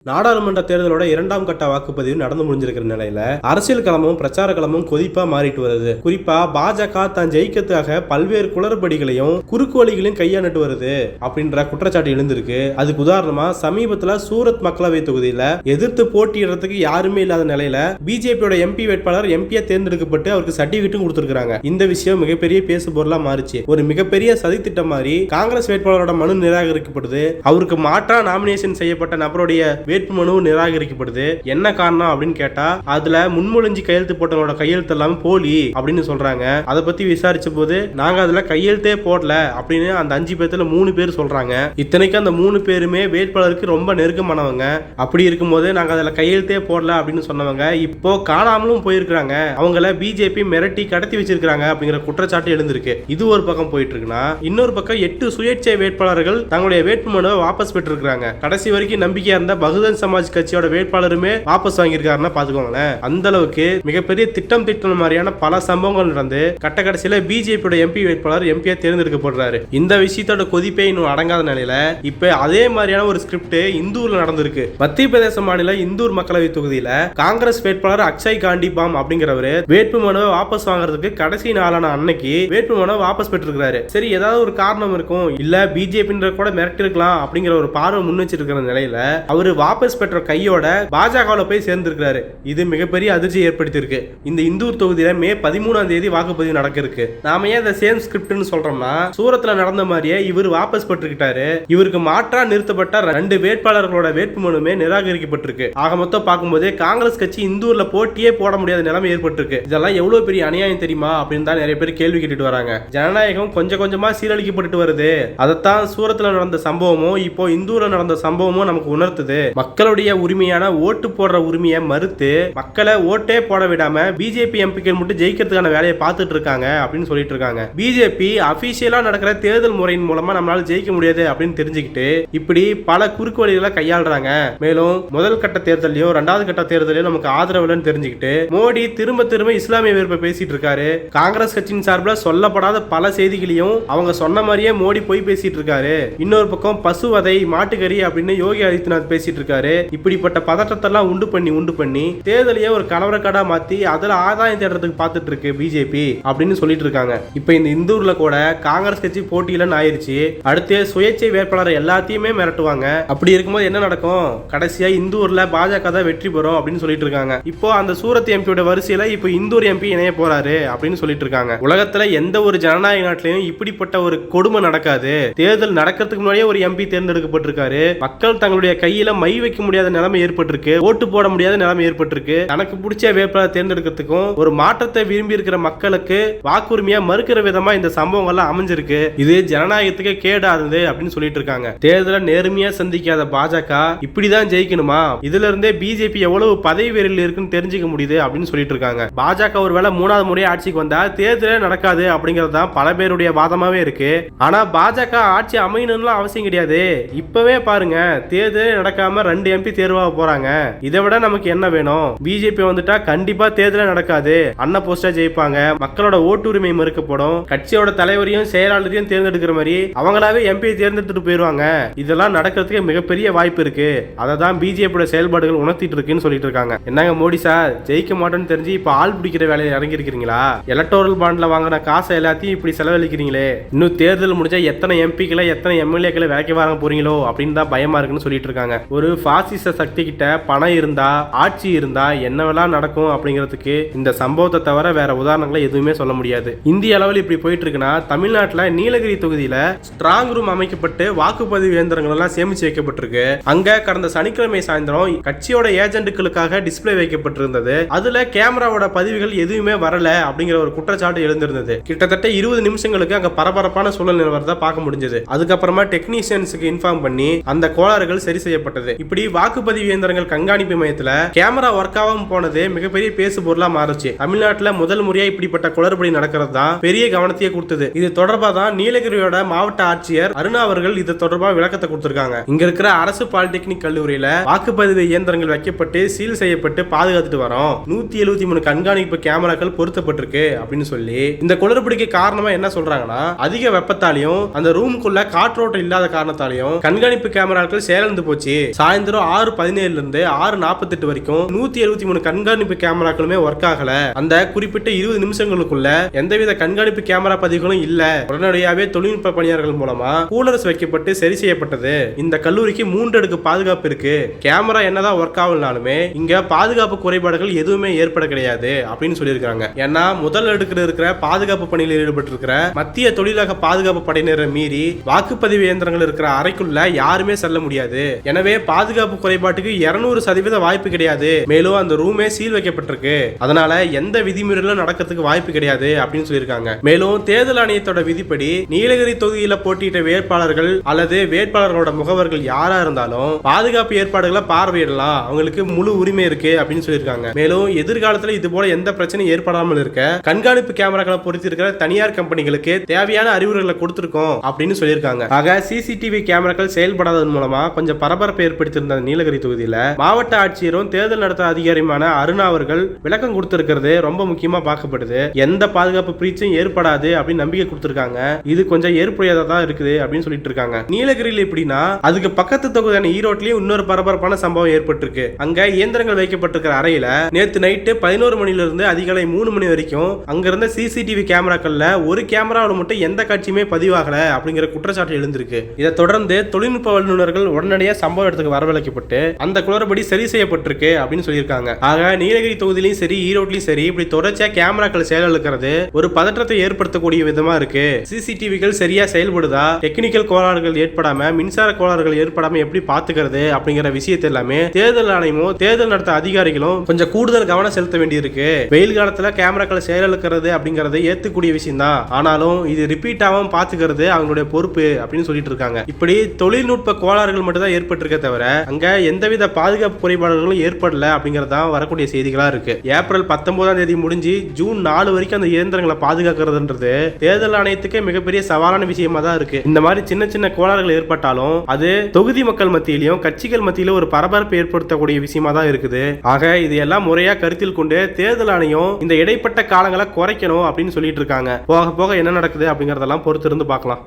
நாடாளுமன்ற தேர்தலோட இரண்டாம் கட்ட வாக்குப்பதிவு நடந்து முடிஞ்சிருக்கிற நிலையில அரசியல் களமும் பிரச்சார களமும் கொதிப்பா மாறிட்டு வருது. குறிப்பா பாஜக தான் ஜெயிக்கிறதுக்காக பல்வேறு குளறுபடிகளையும் குறுக்கு வழிகளையும் கையாண்டுட்டு வருது அப்படின்ற குற்றச்சாட்டு எழுந்திருக்கு. அதுக்கு உதாரணமா சமீபத்துல சூரத் மக்களவை தொகுதியில எதிர்த்து போட்டியிடறதுக்கு யாருமே இல்லாத நிலையில பிஜேபியோட எம்பி வேட்பாளர் எம்பியா தேர்ந்தெடுக்கப்பட்டு அவருக்கு சர்டிபிகேட்டும் கொடுத்திருக்காங்க. இந்த விஷயம் மிகப்பெரிய பேசு பொருளா மாறிச்சு. ஒரு மிகப்பெரிய சதித்திட்டம் மாதிரி காங்கிரஸ் வேட்பாளரோட மனு நிராகரிக்கப்படுது. அவருக்கு மாற்றா நாமினேஷன் செய்யப்பட்ட நபருடைய வேட்புமனு நிராகரிக்கப்படுது. என்ன காரணம் அப்படின்னு கேட்டா அதுல முன்மொழிஞ்சு கையெழுத்து போட்டவங்களோட கையெழுத்து எல்லாம் போலி அப்படின்னு சொல்றாங்க. அதை பத்தி விசாரிச்ச போது நாங்க அதுல கையெழுத்தே போடல அப்படின்னு அந்த 5 பேர்த்துல 3 பேர் சொல்றாங்க. இத்தனைக்கு அந்த 3 பேருமே வேட்பாளருக்கு ரொம்ப நெருக்கமானவங்க. அப்படி இருக்கும்போது நாங்க அதுல கையெழுத்தே போடல அப்படின்னு சொன்னவங்க இப்போ காணாமலும் போயிருக்காங்க. அவங்கள பிஜேபி மிரட்டி கடத்தி வச்சிருக்காங்க அப்படிங்கிற குற்றச்சாட்டு எழுந்திருக்கு. இது ஒரு பக்கம் போயிட்டு இருக்குன்னா இன்னொரு பக்கம் 8 சுயேட்சை வேட்பாளர்கள் தங்களுடைய வேட்புமனுவை வாபஸ் பெற்றிருக்காங்க. கடைசி வரைக்கும் நம்பிக்கையா இருந்த பகுஜன் சமாஜ் கட்சியோட வேட்பாளருமே வாபஸ் வாங்கியிருக்காருன்னா பாத்துக்கோங்களேன். அந்த அளவுக்கு மிகப்பெரிய திட்டம் மாதிரியான பல சம்பவங்கள் நடந்து கட்ட கடைசியில பிஜேபியோட எம்பி வேட்பாளர் எம்பியா தேர்ந்தெடுக்கப்படுறாரு. இந்த விஷயத்தோட கொதிப்பை இன்னும் அடங்காத நிலையில இப்ப அதே மாதிரியான ஒரு ஸ்கிரிப்ட் இந்தூர்ல நடந்திருக்கு. மத்திய பிரதேச மாநில இந்தூர் மக்களவை தொகுதியில காங்கிரஸ் வேட்பாளர் அக்ஷய் காண்டி பாம் அப்படிங்கிறவரு வேட்புமனுவை வாபஸ் வாங்குறதுக்கு கடைசி நாளான அன்னைக்கு வேட்புமனுவை வாபஸ் பெற்றிருக்காரு. சரி, ஏதாவது ஒரு காரணம் இருக்கும், இல்ல பிஜேபி கூட மிரட்டி இருக்கலாம் அப்படிங்கிற ஒரு பார்வை முன் வச்சிருக்கிற நிலையில அவரு வாபஸ் பெற்ற கையோட பாஜகவில் போய் சேர்ந்திருக்கிறாரு. இது மிகப்பெரிய அதிர்ச்சி ஏற்படுத்தியிருக்கு. இந்த இந்தூர் தொகுதியில மே 13ஆம் தேதி வாக்குப்பதிவு நடக்க இருக்கு. நாம ஏன் இந்த சேம் ஸ்கிரிப்ட்னு சொல்றோம்னா சூரத்ல நடந்த மாதிரியே இவர் வாபஸ் பெற்றுக்கிட்டாரு. இவருக்கு மாற்றா நிறுத்தப்பட்ட 2 வேட்பாளர்களோட வேட்புமனுமே நிராகரிக்கப்பட்டிருக்கு. ஆக மொத்தம் பார்க்கும்போது காங்கிரஸ் கட்சி இந்தூர்ல போட்டியே போட முடியாத நிலைமை ஏற்பட்டிருக்கு. இதெல்லாம் எவ்வளவு பெரிய அநியாயம் தெரியுமா அப்படின்னு தான் நிறைய பேர் கேள்வி கேட்டுட்டு வராங்க. ஜனநாயகம் கொஞ்சம் கொஞ்சமா சீரழிக்கப்பட்டு வருது. அதைத்தான் சூரத்ல நடந்த சம்பவமும் இப்போ இந்தூர்ல நடந்த சம்பவமும் நமக்கு உணர்த்துது. மக்களுடைய உரிமையான ஓட்டு போடுற உரிமையை மறுத்து மக்களை ஓட்டே போட விடாம பிஜேபி எம்பிக்கள் மட்டும் ஜெயிக்கிறதுக்கான வேலையை பார்த்துட்டு இருக்காங்க அப்படின்னு சொல்லிட்டு இருக்காங்க. பிஜேபி அபிஷியலா நடக்கிற தேர்தல் முறையின் மூலமா நம்மளால ஜெயிக்க முடியாது அப்படின்னு தெரிஞ்சுக்கிட்டு இப்படி பல குறுக்கு வழிகளை கையாளுறாங்க. மேலும் முதல் கட்ட தேர்தலையும் 2வது கட்ட தேர்தலையும் நமக்கு ஆதரவுலன்னு தெரிஞ்சுக்கிட்டு மோடி திரும்ப திரும்ப இஸ்லாமிய வெறுப்பை பேசிட்டு இருக்காரு. காங்கிரஸ் கட்சியின் சார்பில் சொல்லப்படாத பல செய்திகளையும் அவங்க சொன்ன மாதிரியே மோடி போய் பேசிட்டு இருக்காரு. இன்னொரு பக்கம் பசுவதை மாட்டுக்கறி அப்படின்னு யோகி ஆதித்யநாத் பேசிட்டு இருக்காரு. இப்படிப்பட்ட பதற்றத்தெல்லாம் உண்டு பண்ணி தேர்தலையே ஒரு கலவரக்காடா மாத்தி அதுல ஆதாயம் தேடுறதுக்கு பார்த்துட்டு இருக்கு பிஜேபி அப்படின்னு சொல்லிட்டு இருக்காங்க. இப்ப இந்த இந்தூர்ல கூட காங்கிரஸ் கட்சி போட்டியிலன்னு ஆயிருச்சு. அடுத்து சுயேட்சை வேட்பாளர் எல்லாத்தையுமே மிரட்டுவாங்க. அப்படி இருக்கும்போது என்ன நடக்கும்? கடைசியா இந்தூர்ல பாஜக தான் வெற்றி பெறும் அப்படின்னு சொல்லிட்டு இருக்காங்க. இப்போ அந்த சூரத் எம்பியோட வரிசையில இப்போ இந்தூர் எம்பி இணைய போறாரு அப்படின்னு சொல்லிட்டு இருக்காங்க. உலகத்துல எந்த ஒரு ஜனநாயக நாட்டிலையும் இப்படிப்பட்ட ஒரு கொடுமை நடக்காது. தேர்தல் நடக்கிறதுக்கு முன்னாடியே ஒரு எம்பி தேர்ந்தெடுக்கப்பட்டிருக்காரு. மக்கள் தங்களுடைய கையில மை வைக்க முடியாத நிலைமை ஏற்பட்டிருக்கு. ஓட்டு போட முடியாத நிலைமை ஏற்பட்டிருக்கு. தனக்கு பிடிச்ச வேட்பாளர் தேர்ந்தெடுக்கிறதுக்கும் ஒரு மாற்றத்தை விரும்பி இருக்கிற மக்களுக்கு வாக்குரிமையா மறுக்கிற விதமா இந்த சம்பவங்கள்லாம் அமைஞ்சிருக்கு. இது ஜனநாயகத்துக்கு கேடாதது அப்படின்னு சொல்லிட்டு இருக்காங்க. தேர்தலை நேர்மையா சந்திக்காத பாஜக இப்படிதான் ஜெயிக்கணுமா? இதுல இருந்தே பிஜேபி எவ்வளவு பதவி வெறியில் இருக்குன்னு தெரிஞ்சுக்க முடியுது அப்படின்னு சொல்லிட்டு இருக்காங்க. பாஜக ஒருவேளை 3வது முறை ஆட்சிக்கு வந்தா தேர்தலே நடக்காது அப்படிங்கிறது தான் பல பேருடைய வாதமாவே இருக்கு. ஆனா பாஜக ஆட்சி அமையணும்னு அவசியம் கிடையாது. இப்பவே பாருங்க, தேர்தலே நடக்காம 2 எம்பி தேர்வாக போறாங்க. இதை விட நமக்கு என்ன வேணும்? பிஜேபி வந்துட்டா கண்டிப்பா தேர்தலே நடக்காது. அண்ணா போஸ்டா ஜெயிப்பாங்க. மக்களோட ஓட்டு உரிமை மறுக்கப்படும். கட்சியோட தலைவரையும் செயலாளரையும் தேர்ந்தெடுக்கிற மாதிரி அவங்களாவே எம்பியை தேர்ந்தெடுத்துட்டு போயிருவாங்க. இதெல்லாம் நடக்கிறதுக்கு மிகப்பெரிய வாய்ப்பு இருக்கு. அதை தான் பிஜேபியோட செயல்பாடுகள் உணர்த்திட்டு இருக்குன்னு சொல்லிட்டு இருக்காங்க. என்னங்க மோடி சார், ஜெயிக்க மாட்டோம்னு தெரிஞ்சு இப்ப ஆள் பிடிக்கிற வேலையை இறங்கி இருக்கிறீங்களா? எலக்டோரல் பாண்ட்ல வாங்கின காசை எல்லாத்தையும் இப்படி செலவழிக்கிறீங்களே. இன்னும் தேர்தல் முடிஞ்சா எத்தனை எம்பிக்களை எத்தனை எம்எல்ஏக்களை வேலைக்கு வாங்க போறீங்களோ அப்படின்னு தான் பயமா இருக்குன்னு சொல்லிட்டு இருக்காங்க. ஒரு பாசிச சக்தி கிட்ட பணம் இருந்தா ஆட்சி இருந்தா என்னவெல்லாம் நடக்கும் அப்படிங்கிறதுக்கு இந்த சம்பவத்தை தவிர வேற உதாரணங்களை எதுவுமே சொல்ல முடியாது. இந்திய அளவில் இப்படி போயிட்டு இருக்குன்னா தமிழ்நாட்டில் நீலகிரி தொகுதியில ஸ்ட்ராங் ரூம் அமைக்கப்பட்டு வாக்குப்பதிவு இயந்திரங்கள் எல்லாம் சேமிச்சு வைக்கப்பட்டிருக்கு. அங்க கடந்த சனிக்கிழமை சாயந்தரம் கட்சியோட ஏஜென்ட்டுகளுக்காக டிஸ்பிளே வைக்கப்பட்டிருந்தது. அதுல கேமராவோட பதிவுகள் எதுவுமே வரல அப்படிங்கிற ஒரு குற்றச்சாட்டு எழுந்திருந்தது. கிட்டத்தட்ட 20 நிமிஷங்களுக்கு அங்க பரபரப்பான சூழல் நிலவரத்தை பார்க்க முடிஞ்சது. அதுக்கப்புறமா டெக்னீஷியன்ஸுக்கு இன்ஃபார்ம் பண்ணி அந்த கோளாறுகள் சரி செய்யப்பட்டது. இப்படி வாக்குப்பதிவு இயந்திரங்கள் கண்காணிப்பு மையத்துல கேமரா ஒர்க் ஆகாம போனது மிகப்பெரிய பேசு பொருளா மாறுச்சு. தமிழ்நாட்டுல முதல் முறையா இப்படிப்பட்ட குளறுபடி நடக்கிறது தான் பெரிய கவனத்தையே கொடுத்தது. இது தொடர்பா தான் நீலகிரியோட மாவட்ட ஆட்சியர் அருணா அவர்கள் இது தொடர்பா விளக்கத்தை கொடுத்திருக்காங்க. இங்க இருக்கிற அரசு பாலிடெக்னிக் கல்லூரியில வாக்குப்பதிவு இயந்திரங்கள் வைக்கப்பட்டு சீல் செய்யப்பட்டு பாதுகாத்துட்டு வரோம். 173 கண்காணிப்பு கேமராக்கள் பொருத்தப்பட்டிருக்கு அப்படின்னு சொல்லி இந்த குளறுபடிக்கு காரணமா என்ன சொல்றாங்கன்னா அதிக வெப்பத்தாலையும் அந்த ரூமுக்குள்ள காற்றோட்டம் இல்லாத காரணத்தாலையும் கண்காணிப்பு கேமராக்கள் செயலிழந்து போச்சு. சாயந்தரம் 6:17 இருந்து 6:48 வரைக்கும் 173 கண்காணிப்பு கேமராக்களுமே ஒர்க் ஆகல. அந்த குறிப்பிட்ட 20 நிமிஷங்களுக்குள்ள எந்தவித கண்காணிப்பு கேமரா பதிவுகளும் இல்ல. உடனடியாவே தொழில்நுட்ப பணியாளர்கள் மூலமா கூலர்ஸ் வைக்கப்பட்டு சரி செய்யப்பட்டது. இந்த கல்லூரிக்கு 3 அடுக்கு பாதுகாப்பு இருக்கு. கேமரா என்னதான் ஒர்க் ஆகலனாலுமே இங்க பாதுகாப்பு குறைபாடுகள் எதுவுமே ஏற்பட கிடையாது அப்படின்னு சொல்லியிருக்காங்க. ஏன்னா முதல் அடுக்கில் இருக்கிற பாதுகாப்பு பணியில் ஈடுபட்டு இருக்கிற மத்திய தொழிலக பாதுகாப்பு படையினரை மீறி வாக்குப்பதிவு இயந்திரங்கள் இருக்கிற அறைக்குள்ள யாருமே செல்ல முடியாது. எனவே பாதுகாப்பு குறைபாட்டுக்கு 200% வாய்ப்பு கிடையாது. மேலும் அந்த ரூமே சீல் வைக்கப்பட்டிருக்கு. அதனால எந்த விதிமீறலும் நடக்கிறதுக்கு வாய்ப்பு கிடையாது அப்படின்னு சொல்லியிருக்காங்க. மேலும் தேர்தல் ஆணையத்தோட விதிப்படி நீலகிரி தொகுதியில போட்டியிட்ட வேட்பாளர்கள் அல்லது வேட்பாளர்களோட முகவர்கள் யாரா இருந்தாலும் பாதுகாப்பு ஏற்பாடுகளை பார்வையிடலாம். அவங்களுக்கு முழு உரிமை இருக்கு அப்படின்னு சொல்லியிருக்காங்க. மேலும் எதிர்காலத்தில் இது போல எந்த பிரச்சனையும் ஏற்படாமல் இருக்க கண்காணிப்பு கேமராக்களை பொறுத்து இருக்கிற தனியார் கம்பெனிகளுக்கு தேவையான அறிவுரைகளை கொடுத்திருக்கோம் அப்படின்னு சொல்லியிருக்காங்க. ஆக சிசிடிவி கேமராக்கள் செயல்படாததன் மூலமா கொஞ்சம் பரபரப்பை ஏற்படுத்தியிருந்த நீலகிரி தொகுதியில மாவட்ட ஆட்சியரும் தேர்தல் நடத்த அதிகாரியுமான அருணா அவர்கள் விளக்கம் கொடுத்திருக்கிறது ரொம்ப முக்கியமா பார்க்கப்படுது. எந்த பாதுகாப்பு பிரச்சனையும் ஏற்படாது அப்படின்னு நம்பிக்கை கொடுத்திருக்காங்க. இது கொஞ்சம் ஏற்புடையதா தான் இருக்குது அப்படின்னு சொல்லிட்டு இருக்காங்க. நீலகிரியில் எப்படின்னா அதுக்கு பக்கத்து தொகுதியான ஈரோட்லயும் இன்னொரு பரபரப்பான சம்பவம் ஏற்பட்டிருக்கு. அங்க இயந்திரங்கள் வைக்கப்பட்டிருக்கிற அறையில நேத்து நைட்டு 11 மணில இருந்து அதிகாலை 3 மணி வரைக்கும் அங்க இருந்த சிசிடிவி கேமராக்கள்ல ஒரு கேமராவில் மட்டும் எந்த காட்சியுமே பதிவாகல அப்படிங்கிற குற்றச்சாட்டு எழுந்திருக்கு. இதை தொடர்ந்து தொழில்நுட்ப வல்லுநர்கள் உடனடியாக சம்பவ இடத்துக்கு வரவழைக்கப்பட்டு அந்த குளறுபடி சரி செய்யப்பட்டிருக்கு அப்படின்னு சொல்லியிருக்காங்க. ஆக நீலகிரி தொகுதியிலும் சரி ஈரோட்லயும் சரி இப்படி தொடர்ச்சியா கேமராக்கள் செயலிழக்கிறது ஒரு பதற்றத்தை ஏற்படுத்தக்கூடிய விதமா இருக்கு. சிசிடிவிகள் சரியா செயல்படுதா, டெக்னிக்கல் கோளாறுகள் ஏற்படாம மின்சார கோளாறுகள் ஏற்படாம எப்படி பாத்துக்கிறது அப்படிங்கிற விஷயத்தை எல்லாமே தேர்தல் ஆணையமும் தேர்தல் நடத்த அதிகாரிகளும் கொஞ்சம் கூடுதல் கவனம் செலுத்த வேண்டியிருக்கு. வெயில் காலத்துல கேமராக்களை செயலிழக்கிறது அப்படிங்கறது ஏத்துக்கூடிய விஷயம் தான். ஆனாலும் இது ரிப்பீட் ஆகாம பாத்துக்கிறது அவங்களுடைய பொறுப்பு அப்படின்னு சொல்லிட்டு இருக்காங்க. இப்படி தொழில்நுட்ப கோளாறுகள் மட்டும் தான் ஏற்பட்டிருக்க தவிர அங்க எந்தவித பாதுகாப்பு குறைபாடுகளும் ஏற்படல அப்படிங்கறதா வரக்கூடிய செய்திகளா இருக்கு. ஏப்ரல் 19ஆம் தேதி முடிஞ்சு ஜூன் 4 வரைக்கும் அந்த இயந்திரங்களை பாதுகாக்கிறதுன்றது தேர்தல் ஆணையத்துக்கு மிகப்பெரிய சவாலான விஷயமா தான் இருக்கு. இந்த மாதிரி சின்ன சின்ன கோளாறுகள் ஏற்பட்டாலும் அது தொகுதி மக்கள் மத்தியிலும் கட்சிகள் மத்தியிலும் ஒரு பரபரப்பு ஏற்படுத்தக்கூடிய விஷயமா தான் இருக்குது. ஆக இது எல்லாம் முறையா கருத்தில் கொண்டு தேர்தல் ஆணையம் இந்த இடைப்பட்ட காலங்களை குறைக்கணும் அப்படின்னு சொல்லிட்டு இருக்காங்க. போக போக என்ன நடக்குது அப்படிங்கறதெல்லாம் பொறுத்து இருந்து பார்க்கலாம்.